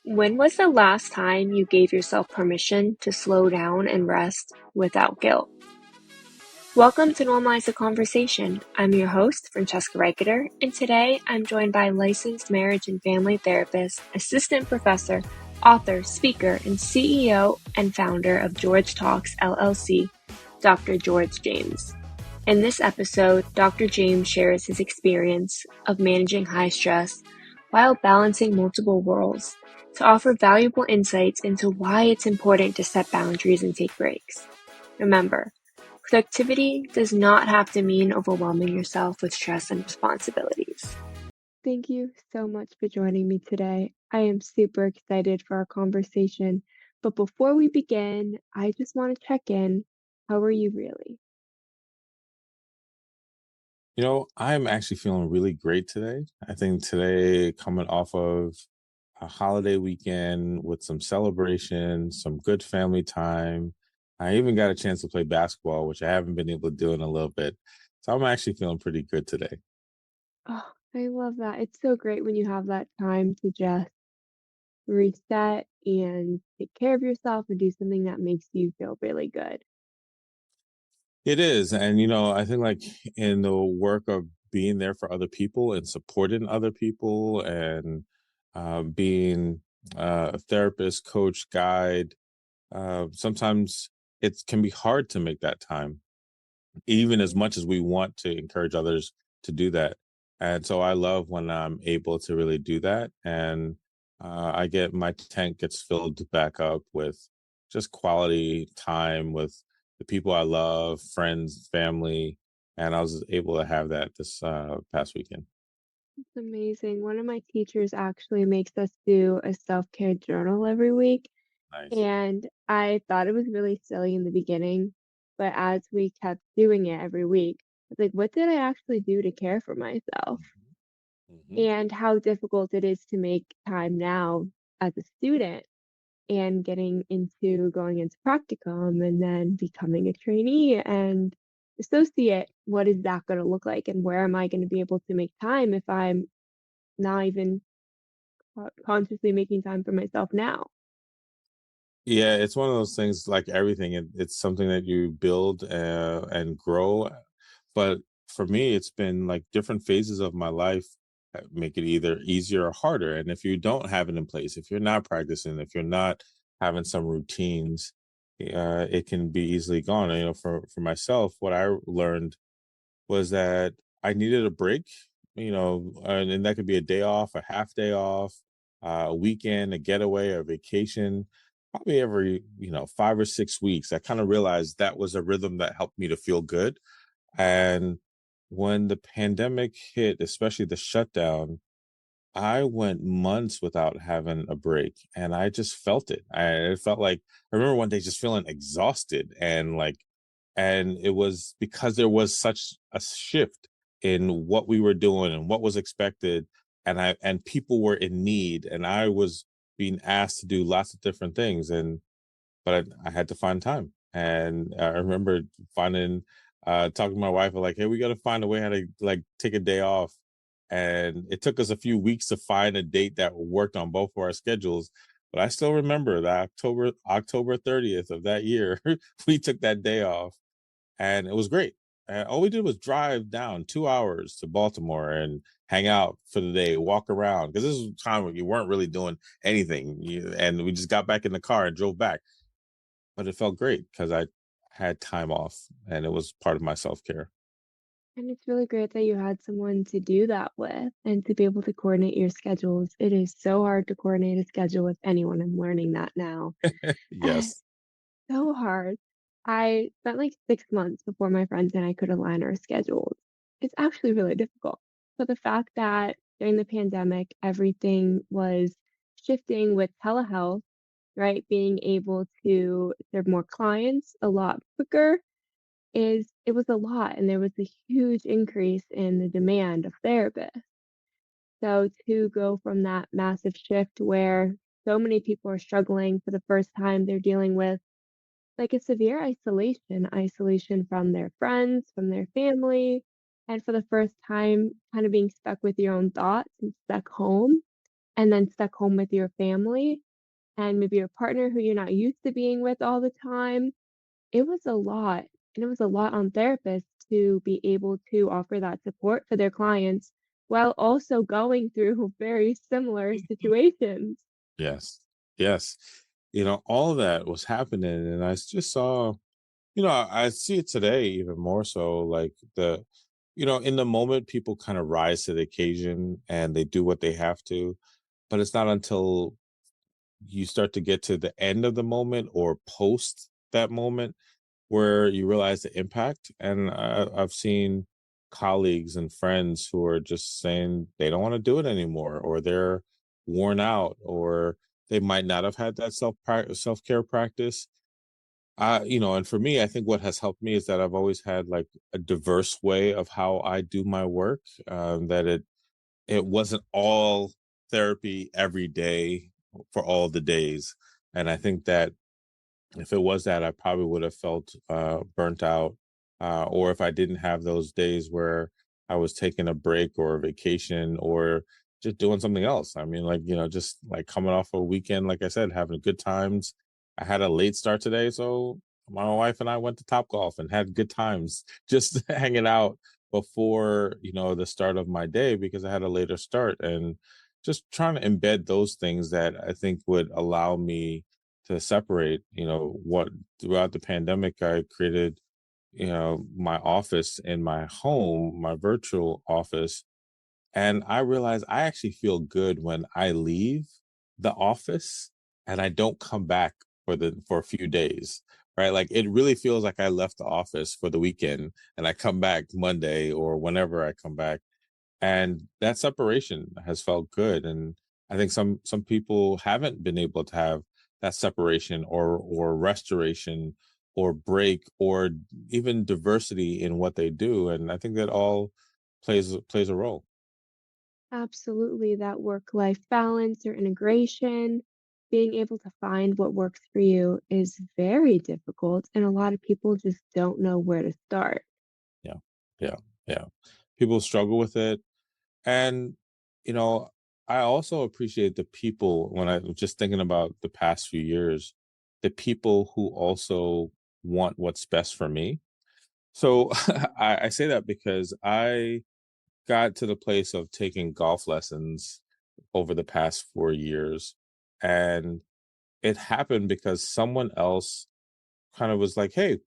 When was the last time you gave yourself permission to slow down and rest without guilt? Welcome to Normalize the Conversation. I'm your host, Francesca Reicheter, and today I'm joined by licensed marriage and family therapist, assistant professor, author, speaker, and CEO and founder of George Talks LLC, Dr. George James. In this episode, Dr. James shares his experience of managing high stress while balancing multiple roles to offer valuable insights into why it's important to set boundaries and take breaks. Remember, productivity does not have to mean overwhelming yourself with stress and responsibilities. Thank you so much for joining me today. I am super excited for our conversation. But before we begin, I just want to check in. How are you really? I'm actually feeling really great today. I think today, coming off of a holiday weekend with some celebration, some good family time. I even got a chance to play basketball, which I haven't been able to do in a little bit. So I'm actually feeling pretty good today. Oh, I love that. It's so great when you have that time to just reset and take care of yourself and do something that makes you feel really good. It is. And, I think like in the work of being there for other people and supporting other people and being a therapist, coach, guide, sometimes it can be hard to make that time even as much as we want to encourage others to do that. And so I love when I'm able to really do that. And I get my tank gets filled back up with just quality time with the people I love, friends, family. And I was able to have that this past weekend. It's amazing. One of my teachers actually makes us do a self-care journal every week. Nice. And I thought it was really silly in the beginning, but as we kept doing it every week, I was like, what did I actually do to care for myself? Hmm. And how difficult it is to make time now as a student and getting into going into practicum and then becoming a trainee and associate. What is that going to look like? And where am I going to be able to make time if I'm not even consciously making time for myself now? Yeah, it's one of those things like everything. It's something that you build and grow. But for me, it's been like different phases of my life that make it either easier or harder. And if you don't have it in place, if you're not practicing, if you're not having some routines, it can be easily gone. And, for myself, what I learned was that I needed a break, and that could be a day off, a half day off, a weekend, a getaway, a vacation, probably every, 5 or 6 weeks. I kind of realized that was a rhythm that helped me to feel good. And when the pandemic hit, especially the shutdown, I went months without having a break and I just felt it. It felt like I remember one day just feeling exhausted and it was because there was such a shift in what we were doing and what was expected and people were in need and I was being asked to do lots of different things but I had to find time. And I remember finding, talking to my wife, like, hey, we got to find a way how to like take a day off. And it took us a few weeks to find a date that worked on both of our schedules. But I still remember that October 30th of that year, we took that day off and it was great. And all we did was drive down 2 hours to Baltimore and hang out for the day, walk around because this was a time when you weren't really doing anything. And we just got back in the car and drove back, but it felt great because I had time off and it was part of my self-care. And it's really great that you had someone to do that with and to be able to coordinate your schedules. It is so hard to coordinate a schedule with anyone. I'm learning that now. Yes. So hard. I spent like 6 months before my friends and I could align our schedules. It's actually really difficult. But the fact that during the pandemic, everything was shifting with telehealth, right? Being able to serve more clients a lot quicker it was a lot. And there was a huge increase in the demand of therapists. So to go from that massive shift where so many people are struggling for the first time, they're dealing with like a severe isolation from their friends, from their family, and for the first time, kind of being stuck with your own thoughts and stuck home. and then stuck home with your family and maybe your partner who you're not used to being with all the time. It was a lot, and it was a lot on therapists to be able to offer that support for their clients while also going through very similar situations. Yes. Yes. All of that was happening, and just saw, I see it today even more so, like, in the moment, people kind of rise to the occasion and they do what they have to, but it's not until you start to get to the end of the moment or post that moment where you realize the impact. And I've seen colleagues and friends who are just saying they don't want to do it anymore, or they're worn out, or they might not have had that self care practice. And for me, I think what has helped me is that I've always had like a diverse way of how I do my work. That it wasn't all therapy every day for all the days, and I think that if it was that, I probably would have felt burnt out, or if I didn't have those days where I was taking a break or a vacation or just doing something else. I mean, like, just like coming off a weekend, like I said, having good times. I had a late start today, so my wife and I went to Top Golf and had good times, just hanging out before the start of my day because I had a later start, and just trying to embed those things that I think would allow me to separate, what throughout the pandemic I created, my office in my home, my virtual office. And I realized I actually feel good when I leave the office and I don't come back for a few days. Right. Like it really feels like I left the office for the weekend and I come back Monday or whenever I come back, and that separation has felt good. And I think some people haven't been able to have that separation or restoration or break or even diversity in what they do, and I think that all plays a role. Absolutely, that work-life balance or integration, being able to find what works for you is very difficult, and a lot of people just don't know where to start. Yeah, yeah, yeah, people struggle with it. And you know I also appreciate the people when I was just thinking about the past few years, the people who also want what's best for me. So I say that because I got to the place of taking golf lessons over the past 4 years. And it happened because someone else kind of was like, hey,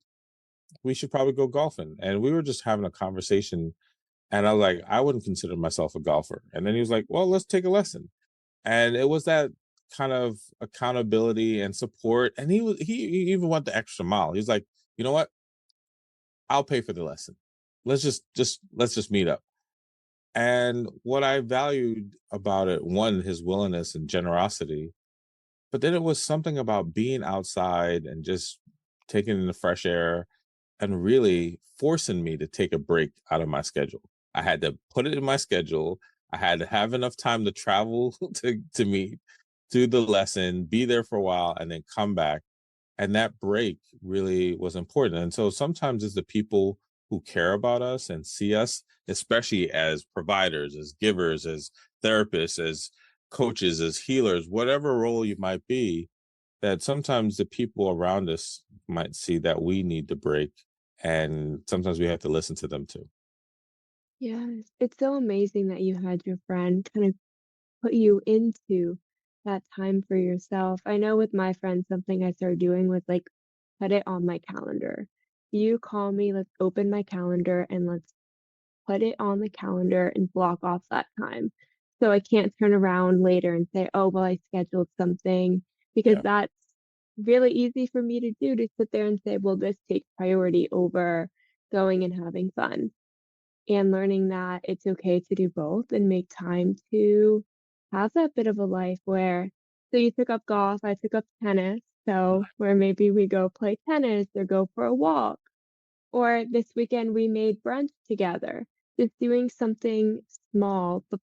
we should probably go golfing. And we were just having a conversation. And I was like, I wouldn't consider myself a golfer. And then he was like, well, let's take a lesson. And it was that kind of accountability and support. And he even went the extra mile. He's like, you know what? I'll pay for the lesson. Let's just meet up. And what I valued about it, one, his willingness and generosity, but then it was something about being outside and just taking in the fresh air and really forcing me to take a break out of my schedule. I had to put it in my schedule. I had to have enough time to travel to meet, do the lesson, be there for a while, and then come back. And that break really was important. And so sometimes it's the people who care about us and see us, especially as providers, as givers, as therapists, as coaches, as healers, whatever role you might be, that sometimes the people around us might see that we need to break. And sometimes we have to listen to them too. Yes, it's so amazing that you had your friend kind of put you into that time for yourself. I know with my friends, something I started doing was like put it on my calendar. You call me, let's open my calendar and let's put it on the calendar and block off that time. So I can't turn around later and say, oh, well, I scheduled something because Yeah. that's really easy for me to do to sit there and say, well, this takes priority over going and having fun and learning that it's okay to do both and make time to have that bit of a life where so you took up golf, I took up tennis, so where maybe we go play tennis or go for a walk, or this weekend we made brunch together. Just doing something small, but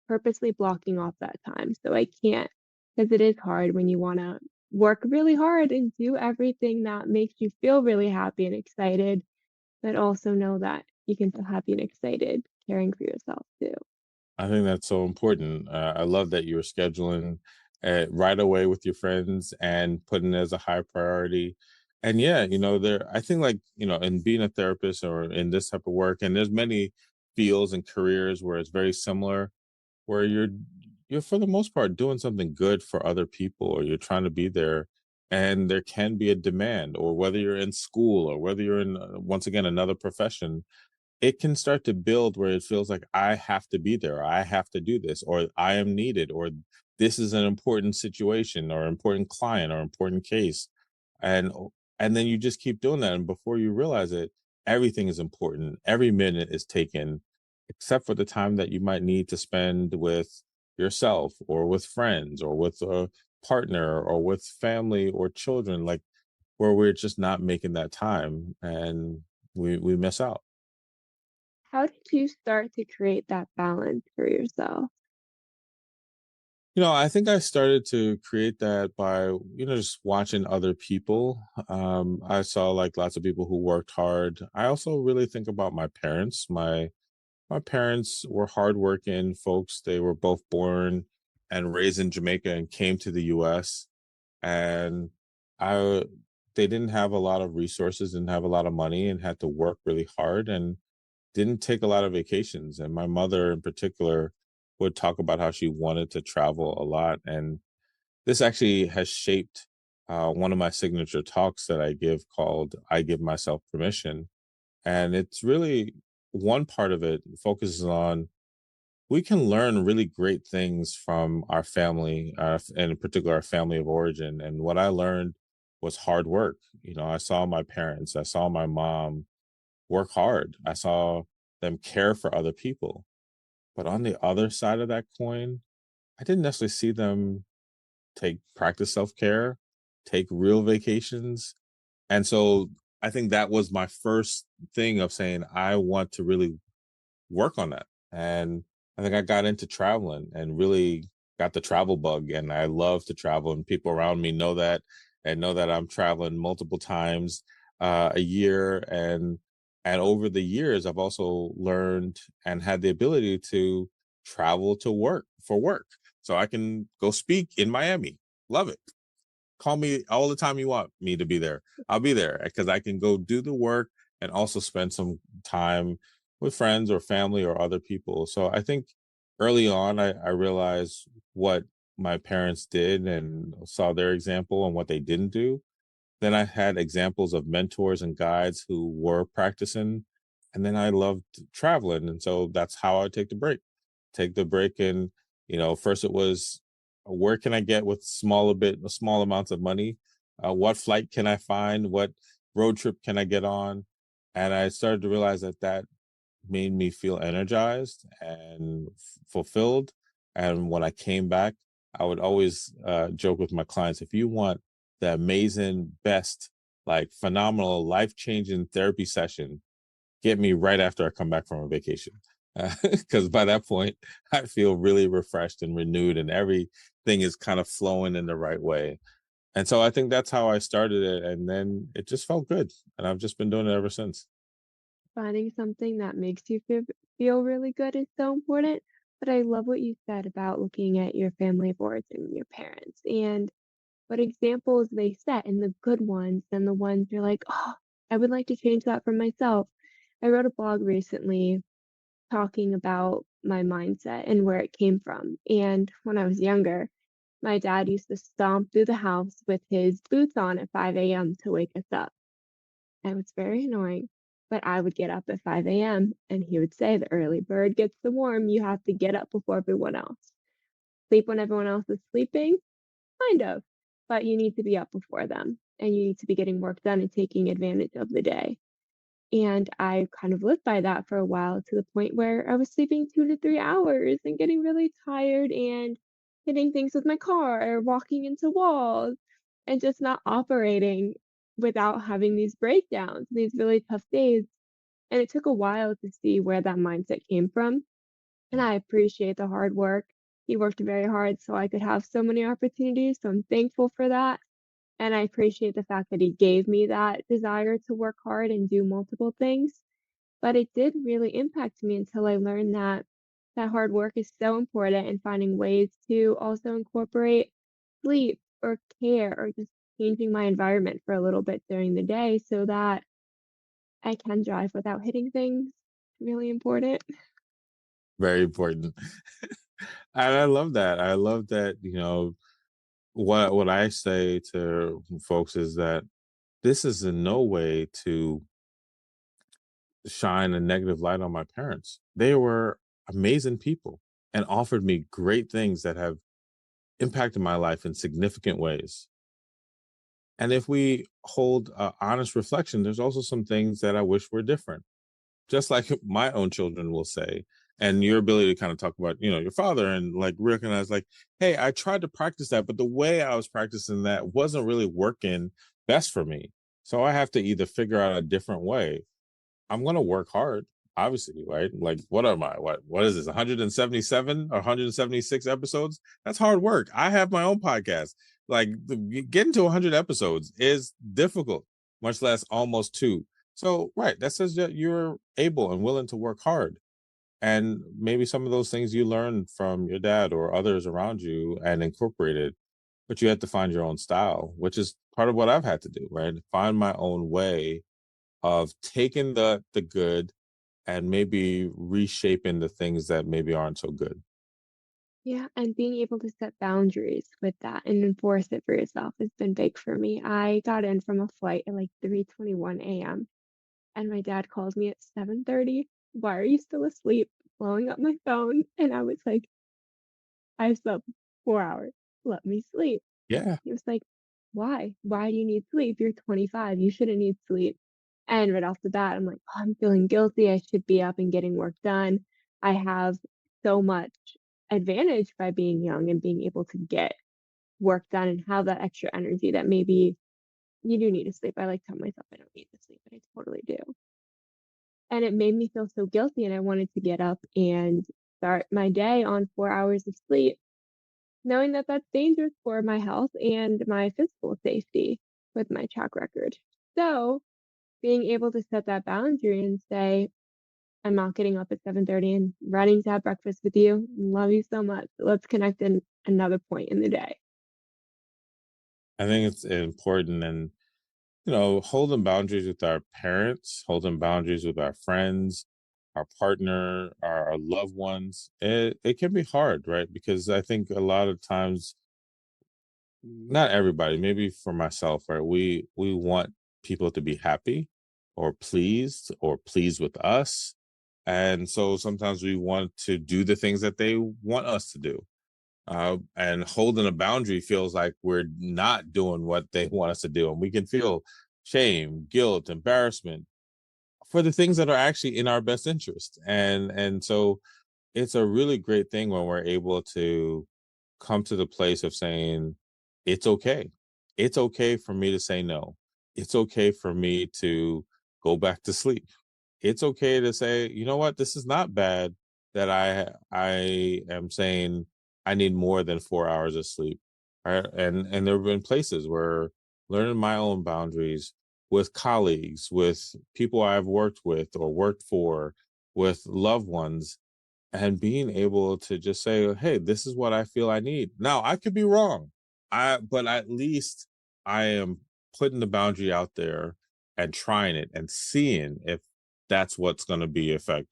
purposely blocking off that time so I can't, because it is hard when you wanna work really hard and do everything that makes you feel really happy and excited, but also know that you can feel happy and excited caring for yourself too. I think that's so important. I love that you're scheduling right away with your friends and putting it as a high priority. And yeah, there. I think like in being a therapist or in this type of work, and there's many fields and careers where it's very similar, where you're for the most part doing something good for other people, or you're trying to be there, and there can be a demand, or whether you're in school or whether you're in once again another profession, it can start to build where it feels like I have to be there, or I have to do this, or I am needed, or this is an important situation, or important client, or important case. And and then you just keep doing that. And before you realize it, everything is important. Every minute is taken, except for the time that you might need to spend with yourself or with friends or with a partner or with family or children, like where we're just not making that time and we miss out. How did you start to create that balance for yourself? I think I started to create that by, just watching other people. I saw like lots of people who worked hard. I also really think about my parents. My parents were hardworking folks. They were both born and raised in Jamaica and came to the US. And I they didn't have a lot of resources, didn't have a lot of money, and had to work really hard. And didn't take a lot of vacations. And my mother, in particular, would talk about how she wanted to travel a lot. And this actually has shaped one of my signature talks that I give called I Give Myself Permission. And it's really one part of it focuses on we can learn really great things from our family, and in particular, our family of origin. And what I learned was hard work. I saw my parents, I saw my mom work hard. I saw them care for other people. But on the other side of that coin, I didn't necessarily see them take practice self-care, take real vacations. And so I think that was my first thing of saying I want to really work on that. And I think I got into traveling and really got the travel bug. And I love to travel, and people around me know that and know that I'm traveling multiple times a year. And over the years, I've also learned and had the ability to travel to work for work. So I can go speak in Miami. Love it. Call me all the time you want me to be there. I'll be there because I can go do the work and also spend some time with friends or family or other people. So I think early on, I realized what my parents did and saw their example and what they didn't do. Then I had examples of mentors and guides who were practicing. And then I loved traveling. And so that's how I take the break. Take the break and, first it was where can I get with small amounts of money? What flight can I find? What road trip can I get on? And I started to realize that that made me feel energized and fulfilled. And when I came back, I would always joke with my clients, if you want the amazing, best, like phenomenal, life changing therapy session, get me right after I come back from a vacation. Because by that point, I feel really refreshed and renewed, and everything is kind of flowing in the right way. And so I think that's how I started it. And then it just felt good. And I've just been doing it ever since. Finding something that makes you feel really good is so important. But I love what you said about looking at your family of origin, your parents, and what examples they set, and the good ones, and the ones you're like, oh, I would like to change that for myself. I wrote a blog recently talking about my mindset and where it came from. And when I was younger, my dad used to stomp through the house with his boots on at 5 a.m. to wake us up. And it was very annoying. But I would get up at 5 a.m. and he would say, the early bird gets the worm. You have to get up before everyone else. Sleep when everyone else is sleeping? Kind of. But you need to be up before them and you need to be getting work done and taking advantage of the day. And I kind of lived by that for a while to the point where I was sleeping 2 to 3 hours and getting really tired and hitting things with my car or walking into walls and just not operating without having these breakdowns, these really tough days. And it took a while to see where that mindset came from. And I appreciate the hard work. He worked very hard so I could have so many opportunities. So I'm thankful for that. And I appreciate the fact that he gave me that desire to work hard and do multiple things. But it did really impact me until I learned that that hard work is so important and finding ways to also incorporate sleep or care or just changing my environment for a little bit during the day so that I can drive without hitting things. Really important. Very important. And I love that. I love that, what I say to folks is that this is in no way to shine a negative light on my parents. They were amazing people and offered me great things that have impacted my life in significant ways. And if we hold honest reflection, there's also some things that I wish were different, just like my own children will say. And your ability to kind of talk about, your father and like recognize, like, hey, I tried to practice that, but the way I was practicing that wasn't really working best for me. So I have to either figure out a different way. I'm gonna work hard, obviously, right? Like, what am I? What is this? 177 or 176 episodes? That's hard work. I have my own podcast. Like, getting to 100 episodes is difficult, much less almost two. So, right, that says that you're able and willing to work hard. And maybe some of those things you learned from your dad or others around you and incorporated, but you had to find your own style, which is part of what I've had to do, right? Find my own way of taking the good and maybe reshaping the things that maybe aren't so good. Yeah, and being able to set boundaries with that and enforce it for yourself has been big for me. I got in from a flight at like 3:21 a.m. and my dad calls me at 7:30. Why are you still asleep? Blowing up my phone. And I was like, I slept 4 hours. Let me sleep. Yeah. He was like, "Why? Why do you need sleep? You're 25. You shouldn't need sleep." And right off the bat, I'm like, "Oh, I'm feeling guilty. I should be up and getting work done. I have so much advantage by being young and being able to get work done and have that extra energy that maybe you do need to sleep." I like tell myself I don't need to sleep, but I totally do. And it made me feel so guilty, and I wanted to get up and start my day on 4 hours of sleep, knowing that that's dangerous for my health and my physical safety with my track record. So, being able to set that boundary and say, "I'm not getting up at 7:30 and running to have breakfast with you. Love you so much. Let's connect in another point in the day." I think it's important and holding boundaries with our parents, holding boundaries with our friends, our partner, our loved ones, it can be hard, right? Because I think a lot of times, not everybody, maybe for myself, right? We want people to be happy or pleased with us. And so sometimes we want to do the things that they want us to do. And holding a boundary feels like we're not doing what they want us to do. And we can feel shame, guilt, embarrassment for the things that are actually in our best interest. And so it's a really great thing when we're able to come to the place of saying, it's okay. It's okay for me to say no. It's okay for me to go back to sleep. It's okay to say, you know what, this is not bad that I am saying I need more than 4 hours of sleep. Right. And there have been places where learning my own boundaries with colleagues, with people I've worked with or worked for, with loved ones, and being able to just say, "Hey, this is what I feel I need." Now, I could be wrong. But at least I am putting the boundary out there and trying it and seeing if that's what's going to be effective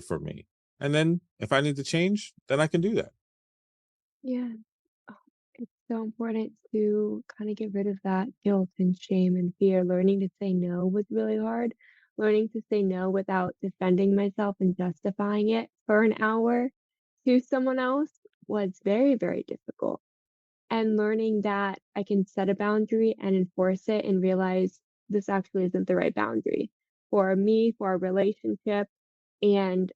for me. And then if I need to change, then I can do that. Yeah. Oh, it's so important to kind of get rid of that guilt and shame and fear. Learning to say no was really hard. Learning to say no without defending myself and justifying it for an hour to someone else was very, very difficult. And learning that I can set a boundary and enforce it and realize this actually isn't the right boundary for me, for our relationship, and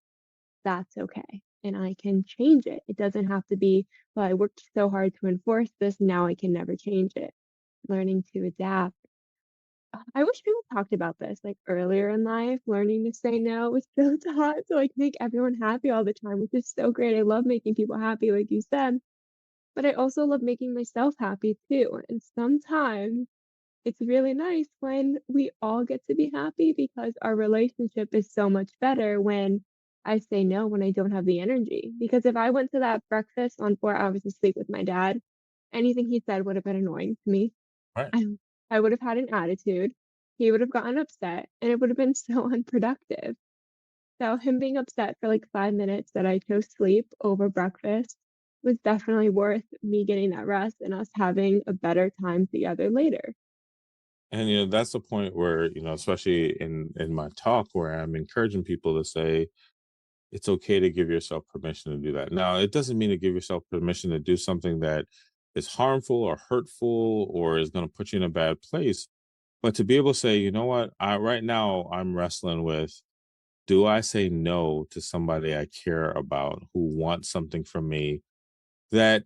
that's okay. And I can change it. It doesn't have to be, well, I worked so hard to enforce this, now I can never change it. Learning to adapt. I wish people talked about this like earlier in life. Learning to say no was so taught to like make everyone happy all the time, which is so great. I love making people happy, like you said, but I also love making myself happy too. And sometimes it's really nice when we all get to be happy because our relationship is so much better when I say no when I don't have the energy. Because if I went to that breakfast on 4 hours of sleep with my dad, anything he said would have been annoying to me. Right. I I would have had an attitude. He would have gotten upset, and it would have been so unproductive. So him being upset for like 5 minutes that I chose sleep over breakfast was definitely worth me getting that rest and us having a better time together later. And that's the point where, especially in my talk, where I'm encouraging people to say it's okay to give yourself permission to do that. Now, it doesn't mean to give yourself permission to do something that is harmful or hurtful or is going to put you in a bad place, but to be able to say, you know what, right now I'm wrestling with, do I say no to somebody I care about who wants something from me that,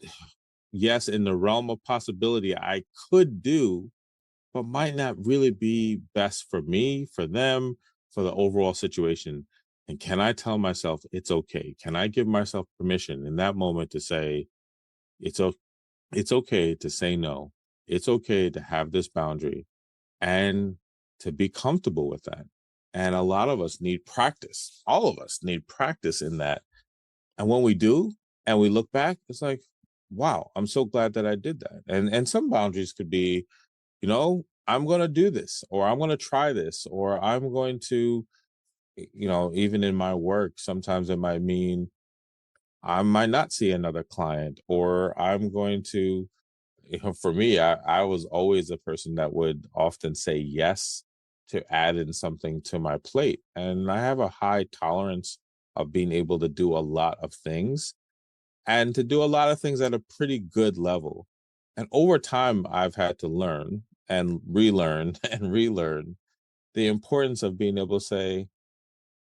yes, in the realm of possibility, I could do, but might not really be best for me, for them, for the overall situation. And can I tell myself it's okay? Can I give myself permission in that moment to say it's o- it's okay to say no. It's okay to have this boundary and to be comfortable with that. And a lot of us need practice. All of us need practice in that. And when we do and we look back, it's like, wow, I'm so glad that I did that. And some boundaries could be, I'm going to do this, or I'm going to try this, or I'm going to, even in my work, sometimes it might mean I might not see another client, or I'm going to, for me, I was always a person that would often say yes to add in something to my plate. And I have a high tolerance of being able to do a lot of things and to do a lot of things at a pretty good level. And over time, I've had to learn and relearn and relearn the importance of being able to say,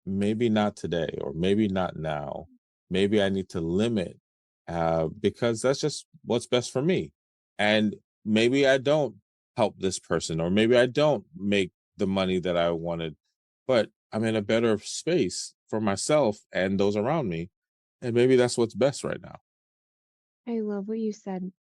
maybe not today, or maybe not now. Maybe I need to limit because that's just what's best for me. And maybe I don't help this person, or maybe I don't make the money that I wanted, but I'm in a better space for myself and those around me. And maybe that's what's best right now. I love what you said,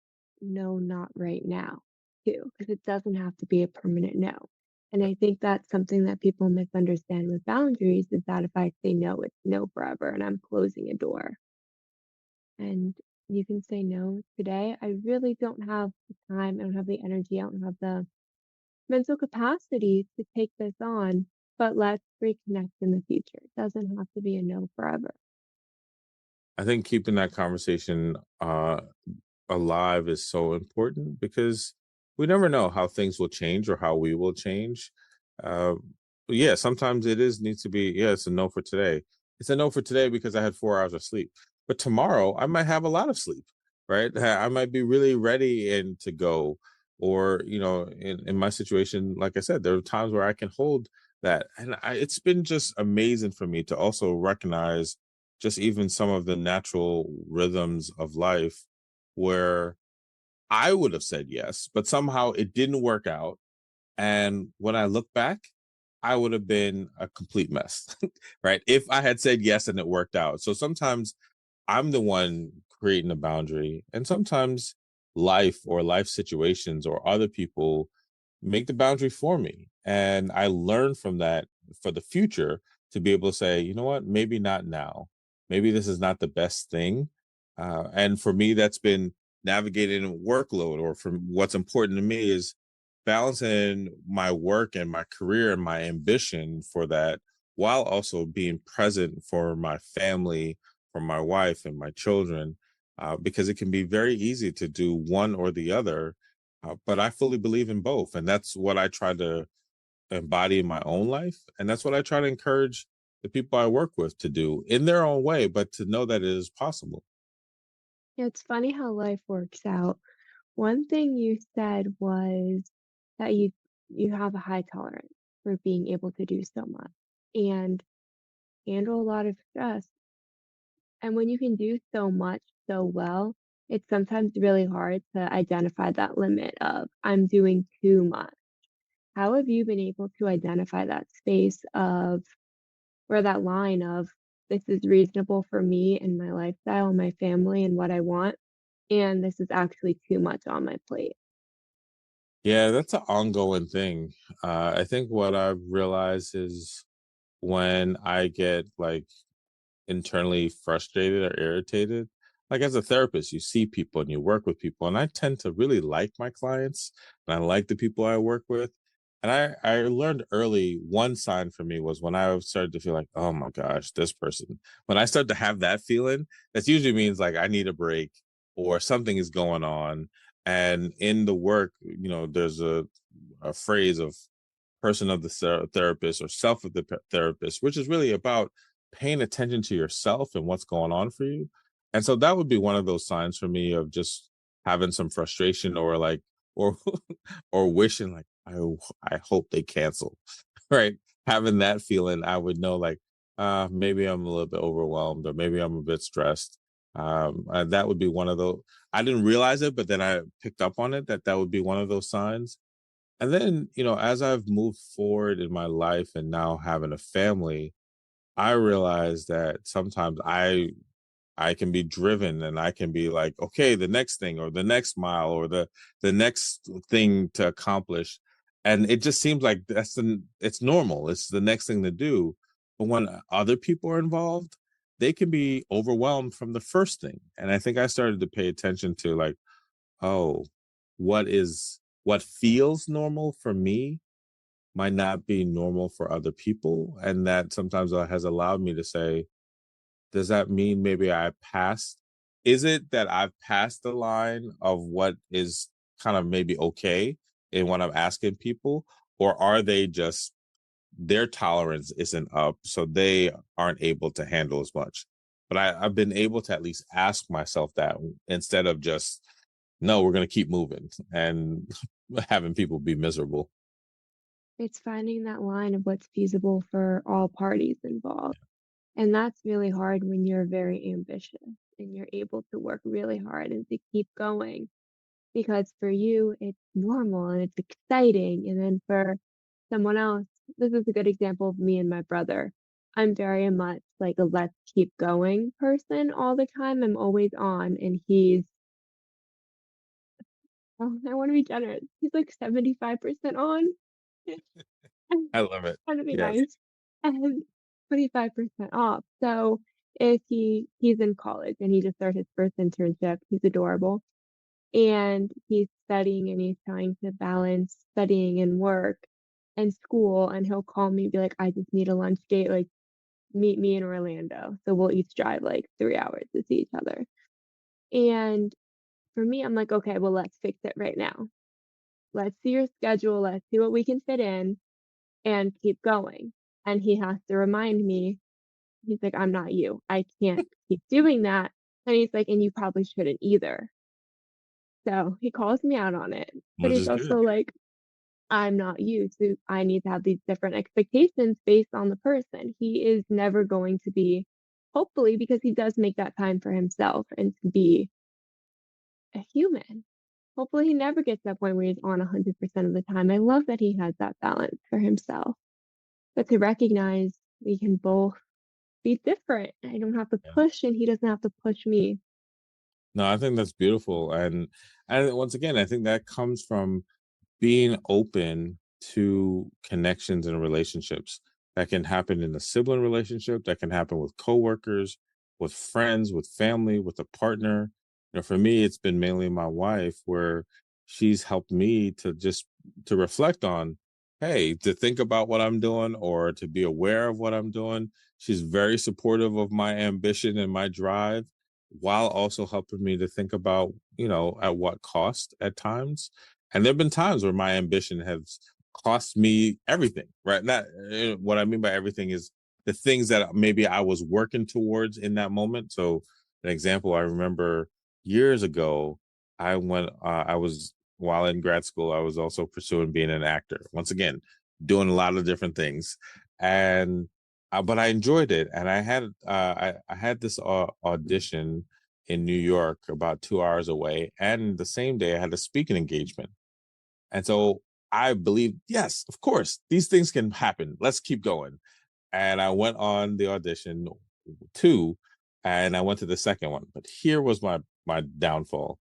"No, not right now," too, because it doesn't have to be a permanent no. And I think that's something that people misunderstand with boundaries is that if I say no, it's no forever and I'm closing a door. And you can say no today. I really don't have the time, I don't have the energy, I don't have the mental capacity to take this on, but let's reconnect in the future. It doesn't have to be a no forever. I think keeping that conversation alive is so important because we never know how things will change or how we will change. Uh, but yeah, sometimes it is needs to be, yeah, it's a no for today. It's a no for today because I had 4 hours of sleep. But tomorrow I might have a lot of sleep, right? I might be really ready and to go. Or, in my situation, like I said, there are times where I can hold that. And it's been just amazing for me to also recognize just even some of the natural rhythms of life where I would have said yes, but somehow it didn't work out. And when I look back, I would have been a complete mess, right? If I had said yes and it worked out. So sometimes I'm the one creating a boundary, and sometimes life or life situations or other people make the boundary for me. And I learn from that for the future to be able to say, you know what, maybe not now. Maybe this is not the best thing. And for me, that's been navigating a workload, or from what's important to me is balancing my work and my career and my ambition for that while also being present for my family, for my wife and my children, because it can be very easy to do one or the other. But I fully believe in both. And that's what I try to embody in my own life. And that's what I try to encourage the people I work with to do in their own way, but to know that it is possible. Yeah, it's funny how life works out. One thing you said was that you have a high tolerance for being able to do so much and handle a lot of stress. And when you can do so much so well, it's sometimes really hard to identify that limit of I'm doing too much. How have you been able to identify that space of or that line of this is reasonable for me and my lifestyle and my family and what I want, and this is actually too much on my plate? Yeah, that's an ongoing thing. I think what I've realized is when I get like internally frustrated or irritated. Like as a therapist, you see people and you work with people, and I tend to really like my clients and I like the people I work with. And I learned early one sign for me was when I started to feel like, oh my gosh, this person. When I start to have that feeling, that usually means like I need a break or something is going on. And in the work, there's a phrase of person of the therapist or self of the therapist, which is really about paying attention to yourself and what's going on for you. And so that would be one of those signs for me of just having some frustration or like, or, or wishing like, I hope they cancel, right? Having that feeling, I would know like, maybe I'm a little bit overwhelmed or maybe I'm a bit stressed. That would be one of those. I didn't realize it, but then I picked up on it that would be one of those signs. And then, as I've moved forward in my life and now having a family, I realize that sometimes I can be driven and I can be like, okay, the next thing or the next mile or the next thing to accomplish. And it just seems like it's normal. It's the next thing to do. But when other people are involved, they can be overwhelmed from the first thing. And I think I started to pay attention to like, oh, what feels normal for me might not be normal for other people. And that sometimes has allowed me to say, does that mean maybe I passed? Is it that I've passed the line of what is kind of maybe okay in what I'm asking people? Or are they just their tolerance isn't up, so they aren't able to handle as much? But I've been able to at least ask myself that instead of just, no, we're going to keep moving and having people be miserable. It's finding that line of what's feasible for all parties involved. And that's really hard when you're very ambitious and you're able to work really hard and to keep going because for you, it's normal and it's exciting. And then for someone else, this is a good example of me and my brother. I'm very much like a let's keep going person all the time. I'm always on, and he's, oh, I want to be generous. He's like 75% on. I love it. Trying to be Yes. nice, and 25% off. So if he's in college and he just started his first internship, he's adorable, and he's studying and he's trying to balance studying and work and school, and he'll call me and be like, "I just need a lunch date, like, meet me in Orlando." So we'll each drive, like, 3 hours to see each other. And for me, I'm like, "Okay, well, let's fix it right now. Let's see your schedule, let's see what we can fit in, and keep going." And he has to remind me, he's like, "I'm not you. I can't keep doing that." And he's like, "And you probably shouldn't either." So he calls me out on it, but Which he's is good. also like, "I'm not you, so I need to have these different expectations based on the person." He is never going to be, hopefully, because he does make that time for himself and to be a human. Hopefully, he never gets to that point where he's on 100% of the time. I love that he has that balance for himself, but to recognize we can both be different. I don't have to Yeah. push, and he doesn't have to push me. No, I think that's beautiful. And once again, I think that comes from being open to connections and relationships that can happen in a sibling relationship, that can happen with coworkers, with friends, with family, with a partner. For me, it's been mainly my wife where she's helped me to just to reflect on, hey, to think about what I'm doing or to be aware of what I'm doing. She's very supportive of my ambition and my drive while also helping me to think about, at what cost at times. And there have been times where my ambition has cost me everything, right? Not what I mean by everything is the things that maybe I was working towards in that moment. So, an example I remember years ago, I was, while in grad school, I was also pursuing being an actor. Once again, doing a lot of different things. And, but I enjoyed it. And I had this audition in New York about 2 hours away. And the same day I had a speaking engagement. And so I believe, yes, of course, these things can happen. Let's keep going. And I went on the audition two, and I went to the second one. But here was my downfall.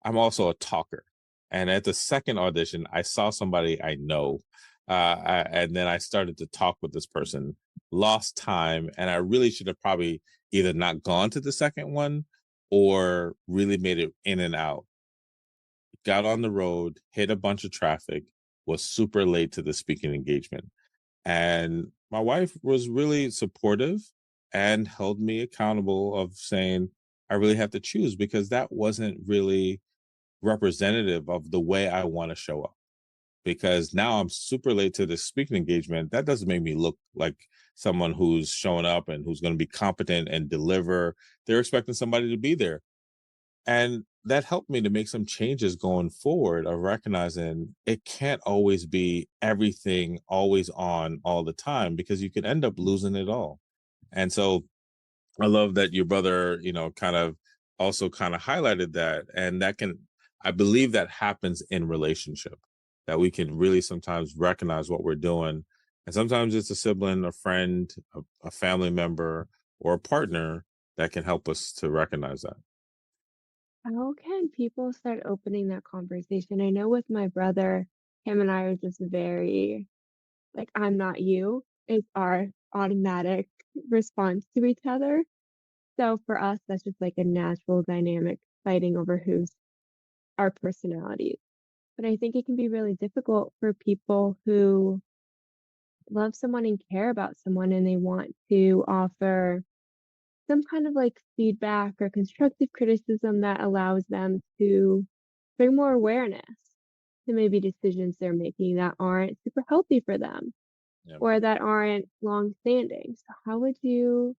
I'm also a talker. And at the second audition, I saw somebody I know. And then I started to talk with this person lost time, and I really should have probably either not gone to the second one or really made it in and out. Got on the road, hit a bunch of traffic, was super late to the speaking engagement. And my wife was really supportive and held me accountable of saying I really have to choose because that wasn't really representative of the way I want to show up. Because now I'm super late to the speaking engagement. That doesn't make me look like someone who's showing up and who's going to be competent and deliver. They're expecting somebody to be there. And that helped me to make some changes going forward of recognizing it can't always be everything always on all the time because you could end up losing it all. And so I love that your brother, kind of also kind of highlighted that. And that can, I believe that happens in relationship, that we can really sometimes recognize what we're doing. And sometimes it's a sibling, a friend, a family member, or a partner that can help us to recognize that. How can people start opening that conversation? I know with my brother, him and I are just very like, "I'm not you," is our automatic response to each other. So for us, that's just like a natural dynamic fighting over who's our personalities. But I think it can be really difficult for people who love someone and care about someone and they want to offer some kind of like feedback or constructive criticism that allows them to bring more awareness to maybe decisions they're making that aren't super healthy for them Yeah. or that aren't long standing. So how would you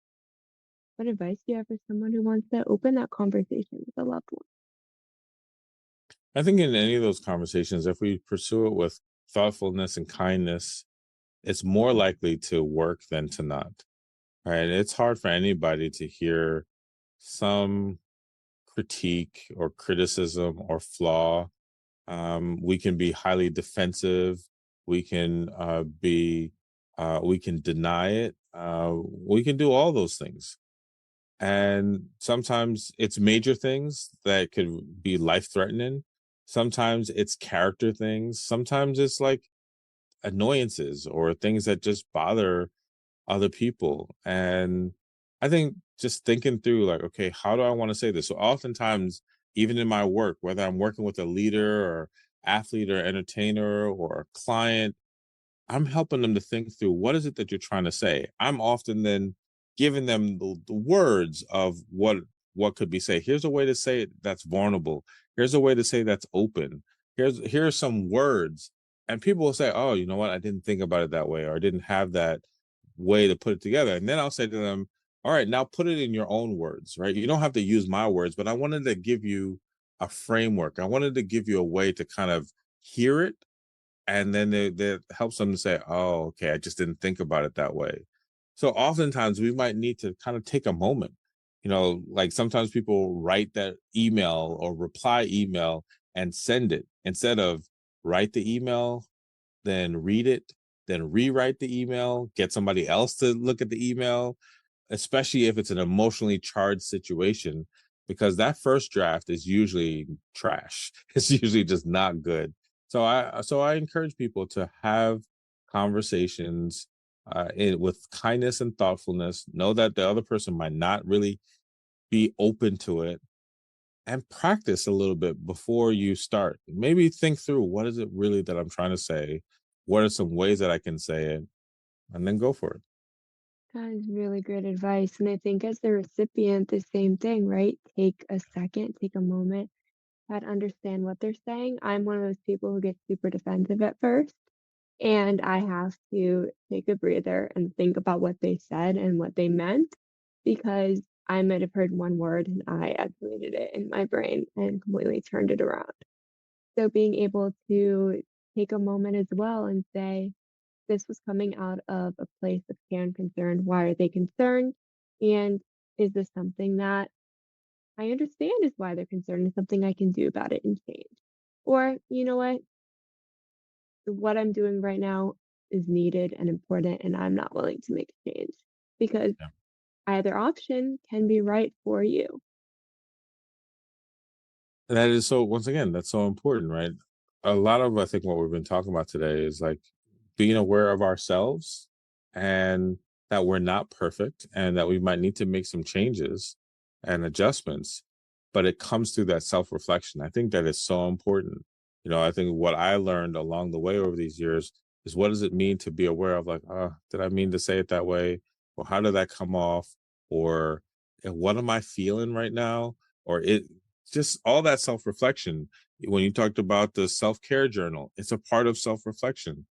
what advice do you have for someone who wants to open that conversation with a loved one? I think in any of those conversations, if we pursue it with thoughtfulness and kindness, it's more likely to work than to not. Right? It's hard for anybody to hear some critique or criticism or flaw. We can be highly defensive. We can we can deny it. We can do all those things. And sometimes it's major things that could be life threatening. Sometimes it's character things. Sometimes it's like annoyances or things that just bother other people. And I think just thinking through, like, okay, how do I want to say this? So oftentimes, even in my work, whether I'm working with a leader or athlete or entertainer or a client, I'm helping them to think through what is it that you're trying to say. I'm often then giving them the words of what could be said. Here's a way to say it that's vulnerable. Here's a way to say that's open. Here are some words, and people will say, "Oh, you know what? I didn't think about it that way, or I didn't have that way to put it together." And then I'll say to them, "All right, now put it in your own words, right? You don't have to use my words, but I wanted to give you a framework. I wanted to give you a way to kind of hear it and then that helps them to say, "Oh, okay, I just didn't think about it that way." So oftentimes we might need to kind of take a moment. Like sometimes people write that email or reply email and send it instead of write the email, then read it, then rewrite the email, get somebody else to look at the email, especially if it's an emotionally charged situation, because that first draft is usually trash. It's usually just not good. So I encourage people to have conversations with kindness and thoughtfulness. Know that the other person might not really be open to it, and practice a little bit before you start. Maybe think through what is it really that I'm trying to say. What are some ways that I can say it, and then go for it. That is really great advice. And I think as the recipient, the same thing, right? Take a second, take a moment, try to understand what they're saying. I'm one of those people who gets super defensive at first, and I have to take a breather and think about what they said and what they meant because I might have heard one word and I activated it in my brain and completely turned it around. So being able to take a moment as well and say, this was coming out of a place of care and concern. Why are they concerned? And is this something that I understand is why they're concerned and something I can do about it and change? Or, you know what I'm doing right now is needed and important, and I'm not willing to make a change because either option can be right for you. That is so once again, that's so important, right? A lot of I think what we've been talking about today is like being aware of ourselves. And that we're not perfect and that we might need to make some changes and adjustments, but it comes through that self-reflection. I think that is so important. I think what I learned along the way over these years is, what does it mean to be aware of, like, did I mean to say it that way? Or how did that come off? Or what am I feeling right now? Or it just all that self-reflection. When you talked about the self-care journal, it's a part of self-reflection.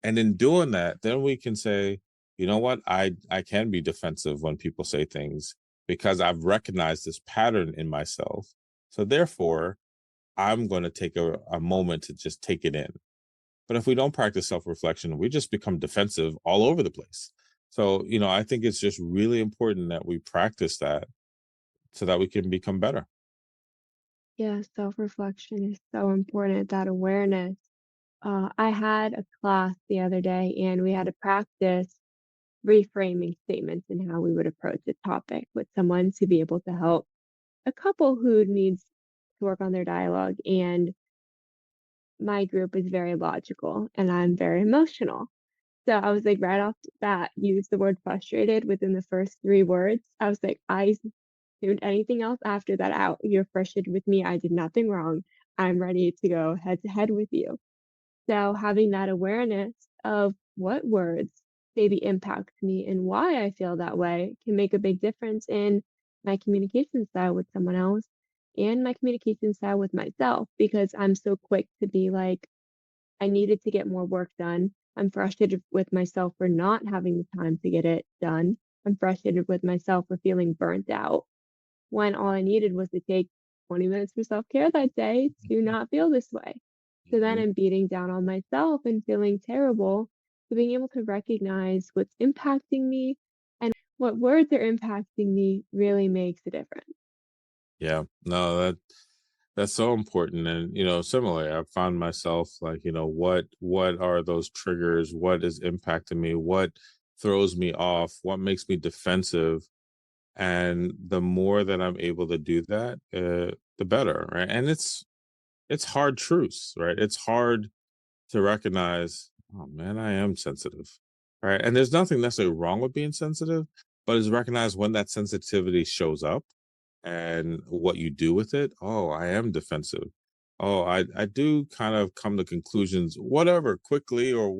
And in doing that, then we can say, you know what, I can be defensive when people say things because I've recognized this pattern in myself. So therefore, I'm going to take a moment to just take it in. But if we don't practice self-reflection, we just become defensive all over the place. So, I think it's just really important that we practice that so that we can become better. Yeah, self-reflection is so important, that awareness. I had a class the other day and we had to practice reframing statements and how we would approach a topic with someone to be able to help a couple who needs to work on their dialogue. And my group is very logical and I'm very emotional. So I was like, right off the bat, use the word frustrated within the first 3 words. I was like, I tuned anything else after that out. You're frustrated with me. I did nothing wrong. I'm ready to go head to head with you. So having that awareness of what words maybe impact me and why I feel that way can make a big difference in my communication style with someone else and my communication style with myself, because I'm so quick to be like, I needed to get more work done. I'm frustrated with myself for not having the time to get it done. I'm frustrated with myself for feeling burnt out when all I needed was to take 20 minutes for self-care that day to not feel this way. So then Mhm. I'm beating down on myself and feeling terrible. So being able to recognize what's impacting me and what words are impacting me really makes a difference. Yeah, no, that's so important. And similarly, I've found myself like, what are those triggers? What is impacting me? What throws me off? What makes me defensive? And the more that I'm able to do that, the better, right? And it's hard truths, right? It's hard to recognize, oh man, I am sensitive, right? And there's nothing necessarily wrong with being sensitive, but it's recognize when that sensitivity shows up and what you do with it. Oh, I am defensive. Oh, I do kind of come to conclusions, whatever, quickly, or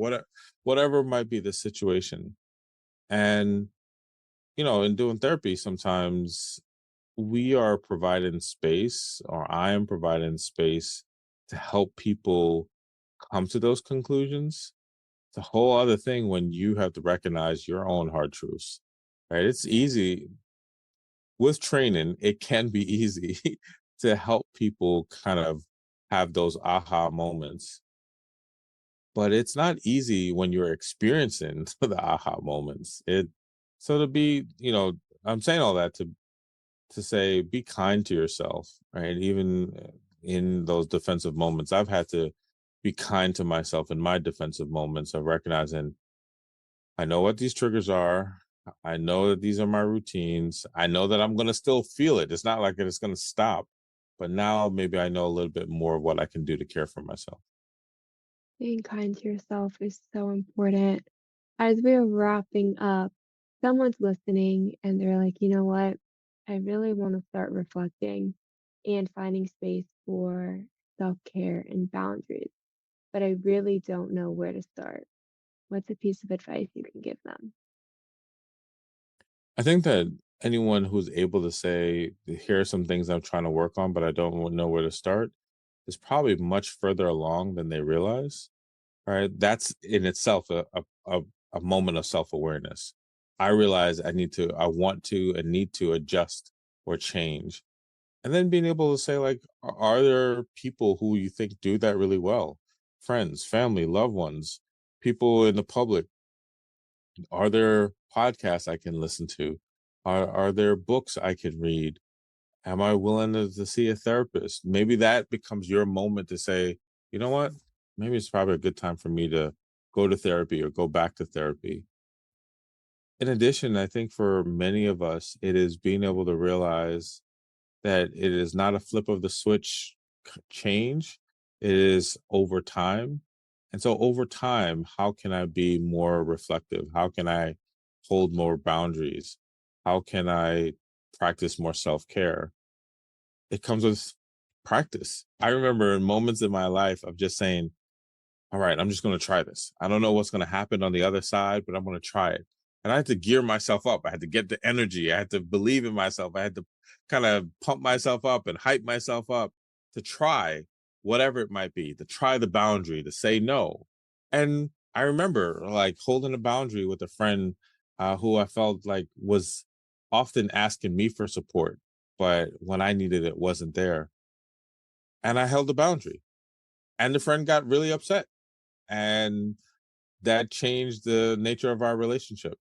whatever might be the situation. And in doing therapy, sometimes we are providing space, or I am providing space to help people come to those conclusions. It's a whole other thing when you have to recognize your own hard truths, right? It's easy with training, it can be easy to help people kind of have those aha moments, but it's not easy when you're experiencing the aha moments. So to be, I'm saying all that to say, be kind to yourself, right? Even in those defensive moments, I've had to be kind to myself in my defensive moments of recognizing, I know what these triggers are. I know that these are my routines. I know that I'm going to still feel it. It's not like it's going to stop. But now maybe I know a little bit more of what I can do to care for myself. Being kind to yourself is so important. As we are wrapping up, someone's listening and they're like, you know what? I really want to start reflecting and finding space for self-care and boundaries, but I really don't know where to start. What's a piece of advice you can give them? I think that anyone who's able to say, here are some things I'm trying to work on, but I don't know where to start, is probably much further along than they realize. Right? That's in itself a moment of self-awareness. I realize I want to and need to adjust or change. And then being able to say, like, are there people who you think do that really well? Friends, family, loved ones, people in the public. Are there podcasts I can listen to? Are there books I can read? Am I willing to see a therapist? Maybe that becomes your moment to say, you know what? Maybe it's probably a good time for me to go to therapy or go back to therapy. In addition, I think for many of us, it is being able to realize that it is not a flip of the switch change. It is over time. And so over time, how can I be more reflective? How can I hold more boundaries? How can I practice more self-care? It comes with practice. I remember in moments in my life of just saying, all right, I'm just going to try this. I don't know what's going to happen on the other side, but I'm going to try it. And I had to gear myself up. I had to get the energy. I had to believe in myself. I had to kind of pump myself up and hype myself up to try whatever it might be, to try the boundary, to say no. And I remember like holding a boundary with a friend who I felt like was often asking me for support, but when I needed it, wasn't there. And I held the boundary. And the friend got really upset. And that changed the nature of our relationship,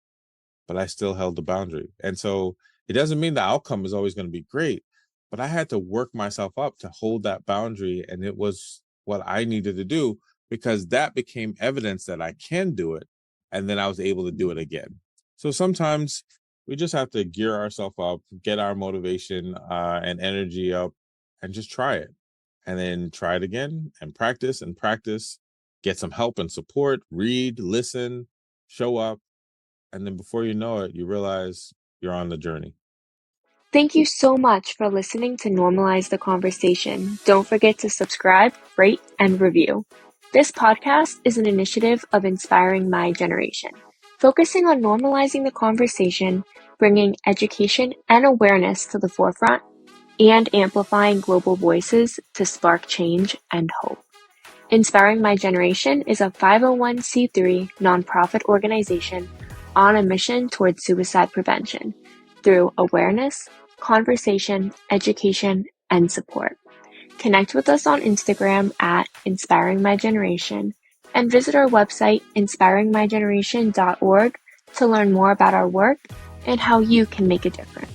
but I still held the boundary. And so it doesn't mean the outcome is always going to be great, but I had to work myself up to hold that boundary. And it was what I needed to do because that became evidence that I can do it. And then I was able to do it again. So sometimes we just have to gear ourselves up, get our motivation and energy up, and just try it. And then try it again and practice, get some help and support, read, listen, show up. And then before you know it, you realize you're on the journey. Thank you so much for listening to Normalize the Conversation. Don't forget to subscribe, rate, and review. This podcast is an initiative of Inspiring My Generation, focusing on normalizing the conversation, bringing education and awareness to the forefront, and amplifying global voices to spark change and hope. Inspiring My Generation is a 501c3 nonprofit organization on a mission towards suicide prevention through awareness, conversation, education, and support. Connect with us on Instagram at Inspiring My Generation and visit our website inspiringmygeneration.org to learn more about our work and how you can make a difference.